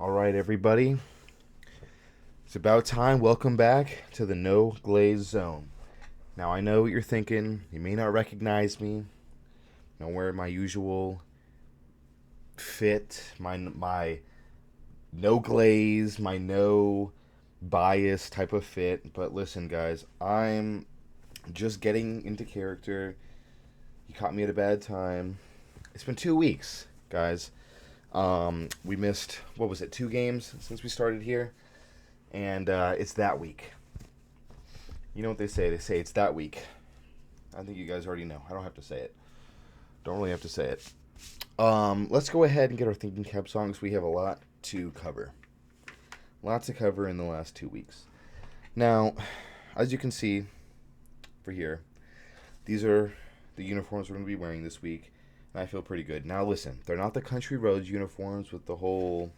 All right, everybody. It's about time. Welcome back to the No Glaze Zone. Now, I know what you're thinking. You may not recognize me. I'm wearing my usual fit, my no glaze, my no bias type of fit. But listen, guys, I'm just getting into character. You caught me at a bad time. It's been 2 weeks, guys. We missed, what was it, 2 games since we started here? And it's that week. You know what they say? They say it's that week. I think you guys already know. I don't have to say it. Don't really have to say it. Let's go ahead and get our thinking cap songs. We have a lot to cover. Lots to cover in the last 2 weeks. Now, as you can see for here, these are the uniforms we're going to be wearing this week. And I feel pretty good. Now, listen, they're not the Country Roads uniforms with the whole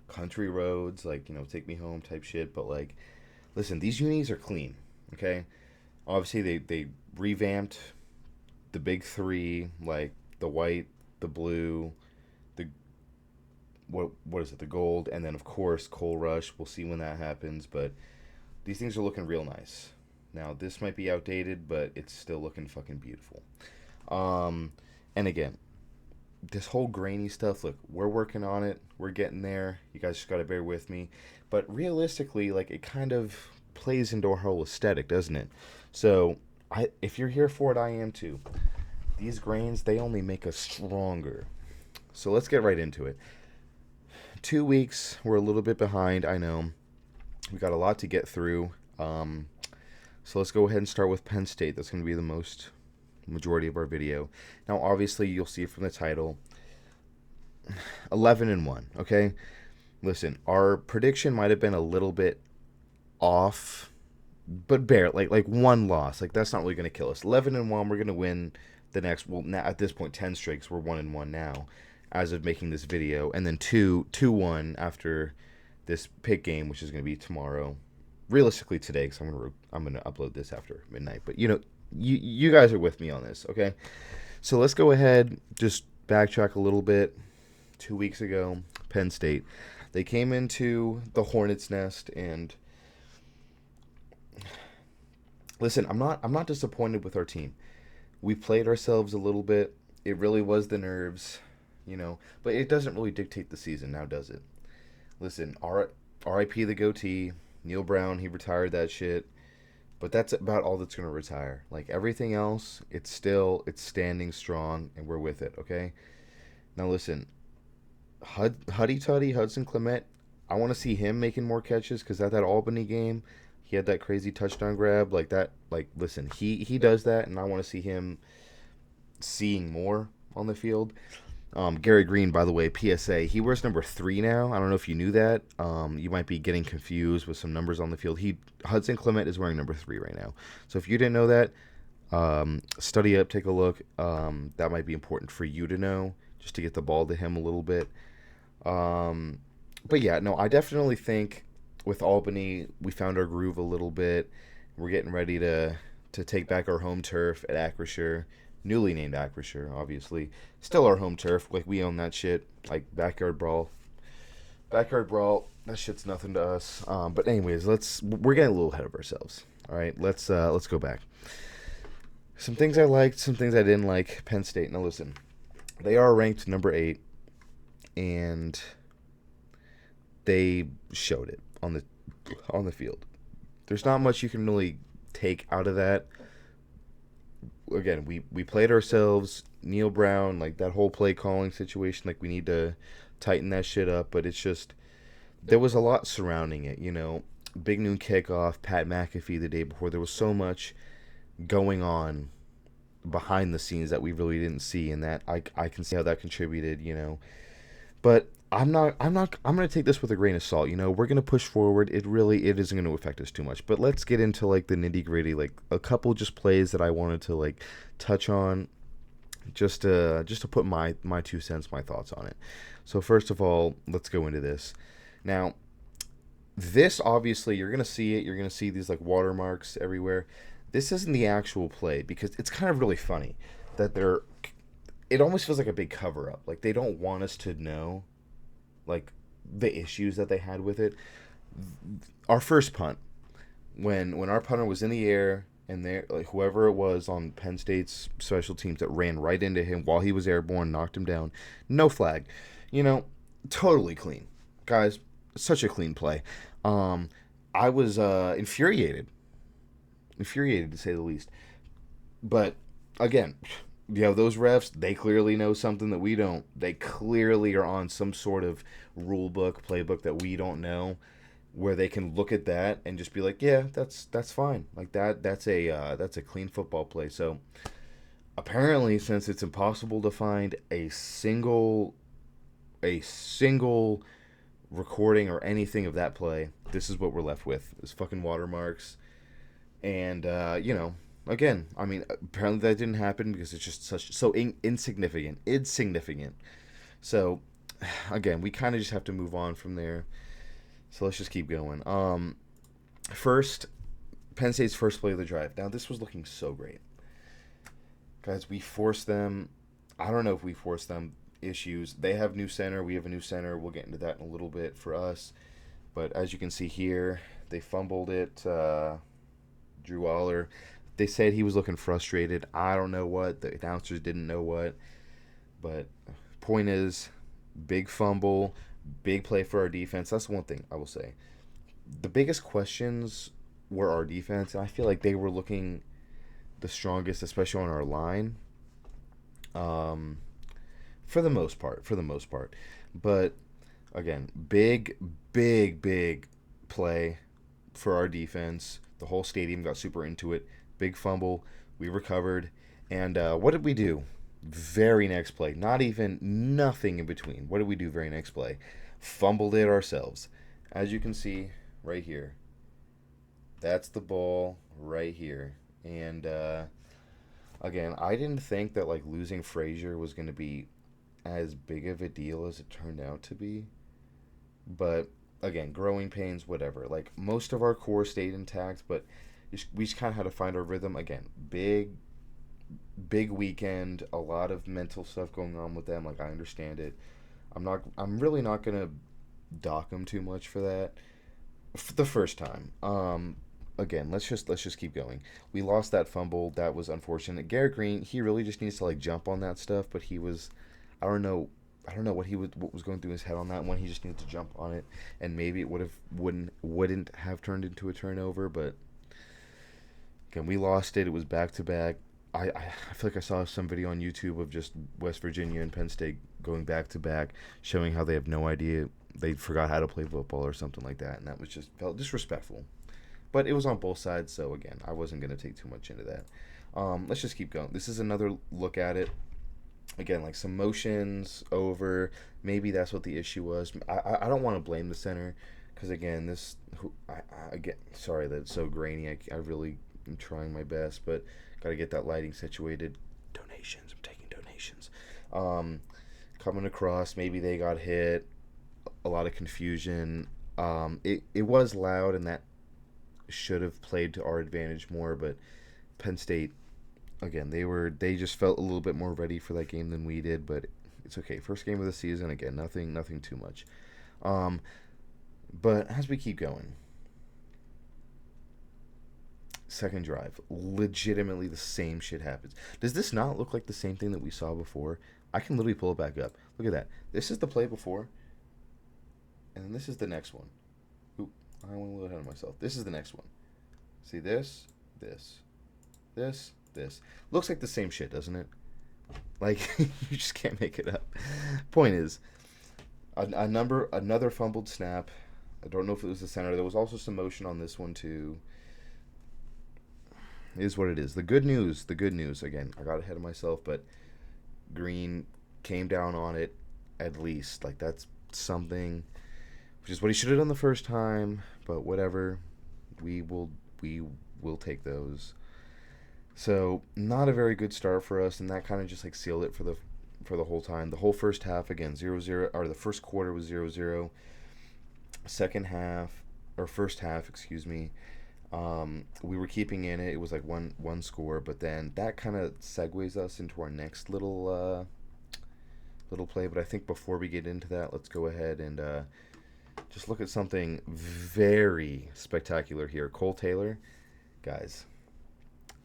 country roads, like, take me home type shit. But, like, listen, these unis are clean, okay? Obviously, they revamped the big three, like the white, the blue, the what is it, the gold, and then of course Coal Rush. We'll see when that happens, but these things are looking real nice. Now this might be outdated, but it's still looking fucking beautiful. And again, this whole grainy stuff. Look, we're working on it. We're getting there. You guys just gotta bear with me. But realistically, like it kind of plays into our whole aesthetic, doesn't it? So if you're here for it, I am too. These grains, they only make us stronger. So let's get right into it. 2 weeks, we're a little bit behind, I know. We got a lot to get through. So let's go ahead and start with Penn State. That's going to be the majority of our video. Now, obviously, you'll see from the title, 11-1. Okay, listen, our prediction might have been a little bit off, but barely, like one loss. Like that's not really going to kill us. 11-1, we're going to win the next. Well, now at this point, 10 streaks. We're 1-1 now, as of making this video, and then 2-1 after this pick game, which is going to be tomorrow. Realistically today, because I'm gonna upload this after midnight. But you guys are with me on this, okay? So let's go ahead, just backtrack a little bit. 2 weeks ago, Penn State, they came into the Hornets' nest, and listen, I'm not disappointed with our team. We played ourselves a little bit. It really was the nerves, but it doesn't really dictate the season now, does it? Listen, R.I.P. the goatee. Neil Brown, he retired that shit. But that's about all that's going to retire. Like everything else, it's standing strong, and we're with it, okay? Now listen, Huddy Tuddy, Hudson Clement, I want to see him making more catches because at that Albany game, he had that crazy touchdown grab like that. Like, listen, he does that, and I want to see him seeing more on the field. Gary Green, by the way, PSA, he wears number 3 now. I don't know if you knew that. You might be getting confused with some numbers on the field. Hudson Clement is wearing number 3 right now. So if you didn't know that, study up, take a look. That might be important for you to know, just to get the ball to him a little bit. But yeah, no, I definitely think with Albany, we found our groove a little bit. We're getting ready to take back our home turf at Acrisure. Newly named Acrisure, obviously. Still our home turf. Like, we own that shit. Like, backyard brawl. Backyard brawl, that shit's nothing to us. But anyways, we're getting a little ahead of ourselves. All right, let's go back. Some things I liked, some things I didn't like. Penn State. Now, listen. They are ranked number 8, and they showed it on the field. There's not much you can really take out of that. Again, we played ourselves. Neil Brown, like that whole play calling situation, like we need to tighten that shit up. But it's just there was a lot surrounding it. Big noon kickoff, Pat McAfee the day before. There was so much going on behind the scenes that we really didn't see, and that I can see how that contributed. But I'm gonna take this with a grain of salt. We're gonna push forward. It isn't gonna affect us too much. But let's get into like the nitty gritty, like a couple just plays that I wanted to like touch on, just to put my 2 cents, my thoughts on it. So first of all, let's go into this. Now, this obviously you're gonna see it. You're gonna see these like watermarks everywhere. This isn't the actual play because it's kind of really funny that it almost feels like a big cover up. Like they don't want us to know like the issues that they had with it. Our first punt, when our punter was in the air and there, like whoever it was on Penn State's special teams that ran right into him while he was airborne, knocked him down, no flag, you know, totally clean, guys, such a clean play. Um, I was infuriated to say the least. But again, you know, those refs, they clearly know something that we don't. They clearly are on some sort of rule book, playbook that we don't know, where they can look at that and just be like, yeah, that's fine. Like that's a clean football play. So apparently, since it's impossible to find a single recording or anything of that play, this is what we're left with: is fucking watermarks. And again, I mean, apparently that didn't happen because it's just insignificant. So again, we kind of just have to move on from there. So let's just keep going. First, Penn State's first play of the drive. Now this was looking so great, guys. We forced them. I don't know if we forced them issues. They have new center. We have a new center. We'll get into that in a little bit for us. But as you can see here, they fumbled it. Drew Waller. They said he was looking frustrated. I don't know what. The announcers didn't know what. But point is, big fumble, big play for our defense. That's one thing I will say. The biggest questions were our defense. And I feel like they were looking the strongest, especially on our line. For the most part. But again, big play for our defense. The whole stadium got super into it. Big fumble. We recovered. And what did we do? Very next play. Nothing in between. What did we do very next play? Fumbled it ourselves. As you can see right here. That's the ball right here. And again, I didn't think that like losing Frazier was going to be as big of a deal as it turned out to be. But again, growing pains, whatever. Like most of our core stayed intact, but we just kind of had to find our rhythm. Again, big weekend, a lot of mental stuff going on with them. Like I understand it. I'm really not gonna dock them too much for that. For the first time. Again, let's just keep going. We lost that fumble. That was unfortunate. Garrett Green, he really just needs to like jump on that stuff, but he was, I don't know. I don't know what was going through his head on that one. He just needed to jump on it, and maybe it wouldn't have turned into a turnover. But again, we lost it. It was back to back. I feel like I saw some video on YouTube of just West Virginia and Penn State going back to back, showing how they have no idea, they forgot how to play football or something like that, and that was just felt disrespectful. But it was on both sides, so again, I wasn't going to take too much into that. Let's just keep going. This is another look at it. Again, like some motions over. Maybe that's what the issue was. I don't want to blame the center because again, again, sorry that it's so grainy. I really am trying my best, but got to get that lighting situated. Donations. I'm taking donations. Coming across. Maybe they got hit. A lot of confusion. It was loud, and that should have played to our advantage more, but Penn State, again, they just felt a little bit more ready for that game than we did, but it's okay. First game of the season, again, nothing too much. But as we keep going, second drive, legitimately the same shit happens. Does this not look like the same thing that we saw before? I can literally pull it back up. Look at that. This is the play before, and then this is the next one. Oop, I went a little ahead of myself. This is the next one. See this. Looks like the same shit, doesn't it? Like, you just can't make it up. Point is, another fumbled snap. I don't know if it was the center. There was also some motion on this one, too. It is what it is. The good news, again, I got ahead of myself, but Green came down on it, at least. Like, that's something, which is what he should have done the first time, but whatever. We will take those. So not a very good start for us, and that kind of just like sealed it for the whole time. The whole first half, again, 0-0, or the first quarter was 0-0. Second half, or first half, excuse me, we were keeping in it. It was like one score, but then that kind of segues us into our next little little play. But I think before we get into that, let's go ahead and just look at something very spectacular here. Cole Taylor, guys.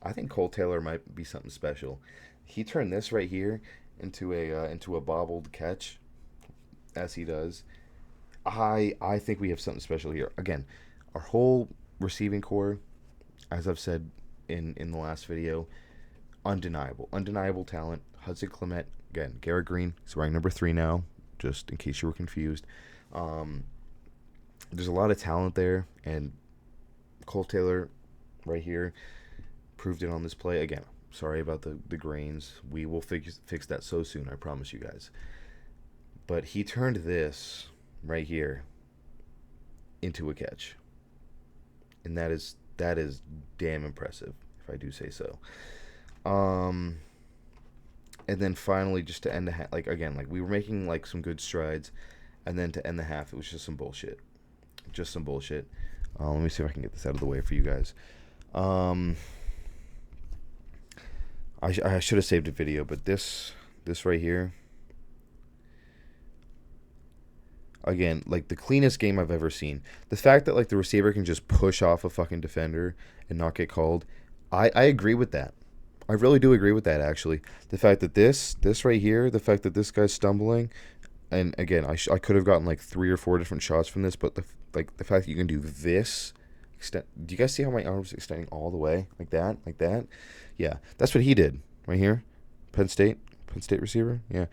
I think Cole Taylor might be something special. He turned this right here into a bobbled catch, as he does. I think we have something special here. Again, our whole receiving core, as I've said in the last video, undeniable talent. Hudson Clement, again, Garrett Green, he's wearing number 3 now, just in case you were confused. There's a lot of talent there, and Cole Taylor, right here, proved it on this play. Again, sorry about the grains. We will fix that so soon, I promise you guys. But he turned this right here into a catch, and that is damn impressive, if I do say so. And then finally, just to end the half, like again, like we were making like some good strides, and then to end the half, it was just some bullshit, Let me see if I can get this out of the way for you guys. I should have saved a video, but this right here, again, like the cleanest game I've ever seen. The fact that like the receiver can just push off a fucking defender and not get called, I agree with that. I really do agree with that, actually. The fact that this right here, the fact that this guy's stumbling, and again, I could have gotten like 3 or 4 different shots from this, but the fact that you can do this, do you guys see how my arm's extending all the way like that, Yeah, that's what he did right here. Penn State receiver, yeah,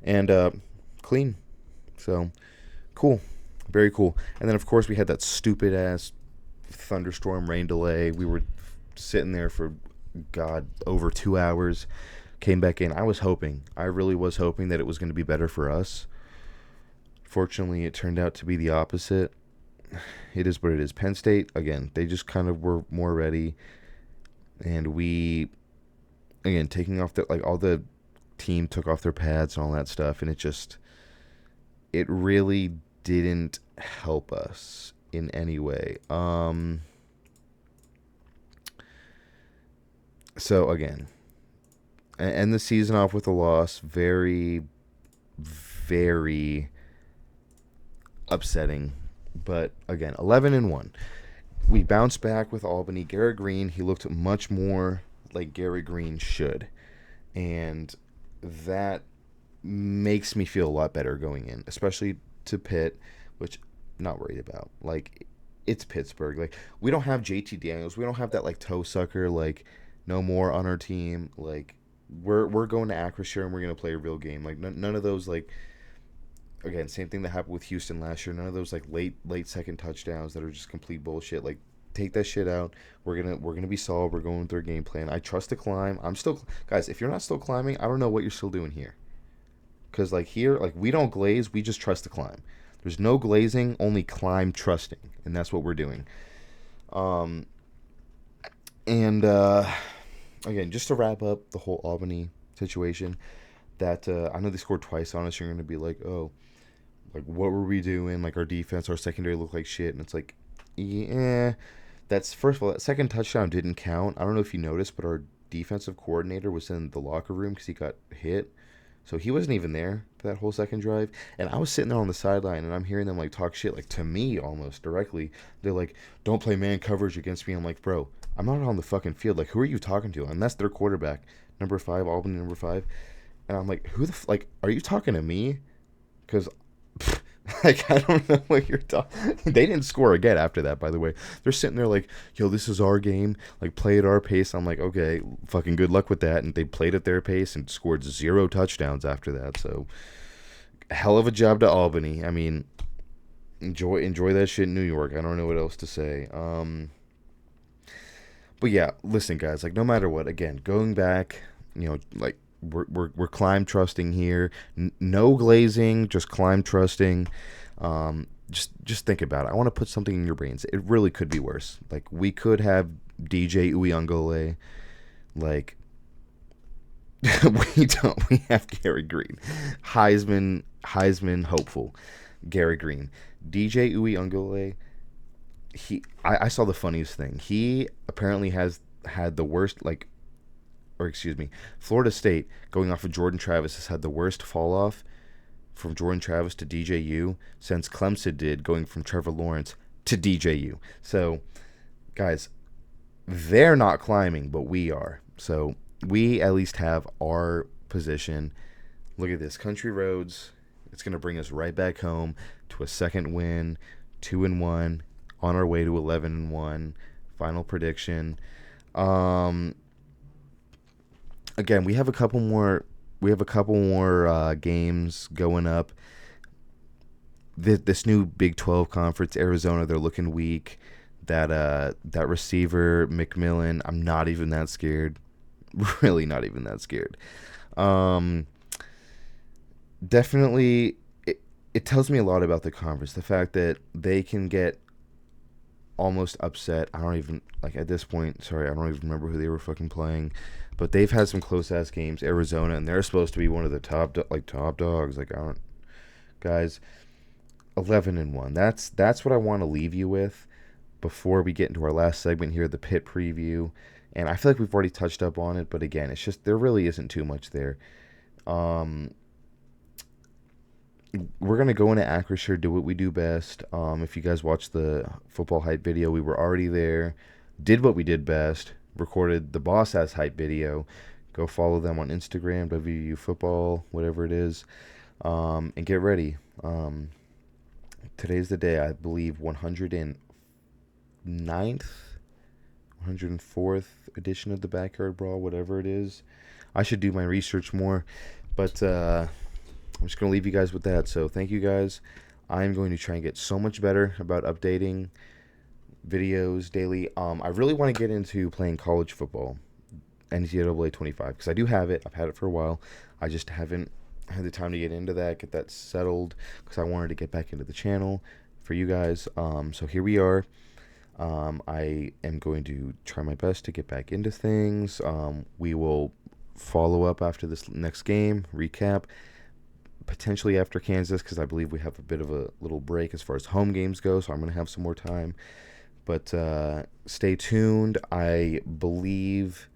and clean. So cool, very cool. And then of course we had that stupid ass thunderstorm rain delay. We were sitting there for over 2 hours. Came back in. I really was hoping that it was going to be better for us. Fortunately, it turned out to be the opposite. It is what it is. Penn State, again, they just kind of were more ready, and we, again, taking off all the team took off their pads and all that stuff, and it really didn't help us in any way. So again, end the season off with a loss. Very, very upsetting. But again, 11-1. We bounced back with Albany. Garrett Green, he looked much more like Garrett Green should. And that makes me feel a lot better going in, especially to Pitt, which I'm not worried about. Like, it's Pittsburgh. Like, we don't have JT Daniels. We don't have that, like, toe sucker, like, no more on our team. Like, we're going to Acrisure and we're going to play a real game. Like, none of those, like, again, same thing that happened with Houston last year. None of those like late second touchdowns that are just complete bullshit. Like, take that shit out. We're gonna be solid. We're going with our game plan. I trust the climb. I'm still, guys. If you're not still climbing, I don't know what you're still doing here. Cause like here, like we don't glaze. We just trust the climb. There's no glazing, only climb trusting, and that's what we're doing. And again, just to wrap up the whole Albany situation, that I know they scored twice on us. You're gonna be like, oh, like what were we doing? Like our defense, our secondary looked like shit, and it's like, yeah. That's first of all, that second touchdown didn't count. I don't know if you noticed, but our defensive coordinator was in the locker room because he got hit. So he wasn't even there for that whole second drive. And I was sitting there on the sideline, and I'm hearing them, like, talk shit, like, to me almost directly. They're like, don't play man coverage against me. I'm like, bro, I'm not on the fucking field. Like, who are you talking to? And that's their quarterback, number 5, Albany, number 5. And I'm like, like, are you talking to me? Because, like, I don't know what you're talking. They didn't score again after that, by the way. They're sitting there like, yo, this is our game. Like, play at our pace. I'm like, okay, fucking good luck with that. And they played at their pace and scored 0 touchdowns after that. So, hell of a job to Albany. I mean, enjoy that shit in New York. I don't know what else to say. But yeah, listen, guys. Like, no matter what, again, going back, you know, like, we're climb trusting here. No glazing, just climb trusting. Just think about it. I want to put something in your brains. It really could be worse. Like, we could have DJ Uyunglele. Like, we don't. We have Gary Green, Heisman hopeful, Gary Green, DJ Uyunglele. I saw the funniest thing. He apparently has had the worst, Florida State, going off of Jordan Travis, has had the worst fall off from Jordan Travis to DJU since Clemson did, going from Trevor Lawrence to DJU. So, guys, they're not climbing, but we are. So we at least have our position. Look at this. Country Roads. It's going to bring us right back home to a second win, 2-1, on our way to 11-1. Final prediction. Again, we have a couple more. Games going up. This new Big 12 conference, Arizona, they're looking weak. That receiver McMillan, I'm not even that scared. Really, not even that scared. Definitely, it tells me a lot about the conference. The fact that they can get almost upset. I don't even, like, at this point, sorry, I don't even remember who they were fucking playing. But they've had some close ass games, Arizona, and they're supposed to be one of the top dogs. Like, I don't, guys, 11-1. That's what I want to leave you with before we get into our last segment here, the pit preview. And I feel like we've already touched up on it, but again, it's just there really isn't too much there. We're gonna go into Acrisure, do what we do best. If you guys watched the football hype video, we were already there, did what we did best, recorded the Boss Ass hype video. Go follow them on Instagram, WU Football, whatever it is, and get ready. Today's the day, I believe, 109th, 104th edition of the Backyard Brawl, whatever it is. I should do my research more, but I'm just going to leave you guys with that. So thank you guys. I'm going to try and get so much better about updating videos daily. I really want to get into playing college football, NCAA 25, because I do have it. I've had it for a while. I just haven't had the time to get into that, get that settled, because I wanted to get back into the channel for you guys. So here we are. I am going to try my best to get back into things. We will follow up after this next game, recap, potentially after Kansas, because I believe we have a bit of a little break as far as home games go, so I'm going to have some more time. But stay tuned. I believe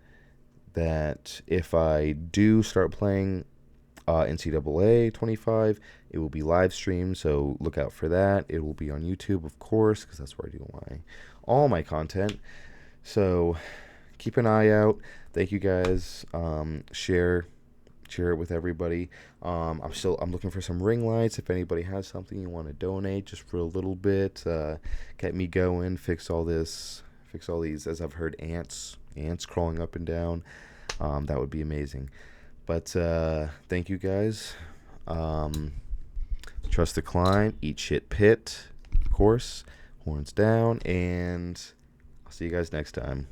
that if I do start playing NCAA 25, it will be live streamed, so look out for that. It will be on YouTube, of course, because that's where I do all my content. So keep an eye out. Thank you guys. Share it with everybody. I'm looking for some ring lights. If anybody has something you want to donate, just for a little bit, get me going. Fix all these, as I've heard, ants crawling up and down. That would be amazing. But thank you guys. Trust the climb. Eat shit pit. Of course. Horns down. And I'll see you guys next time.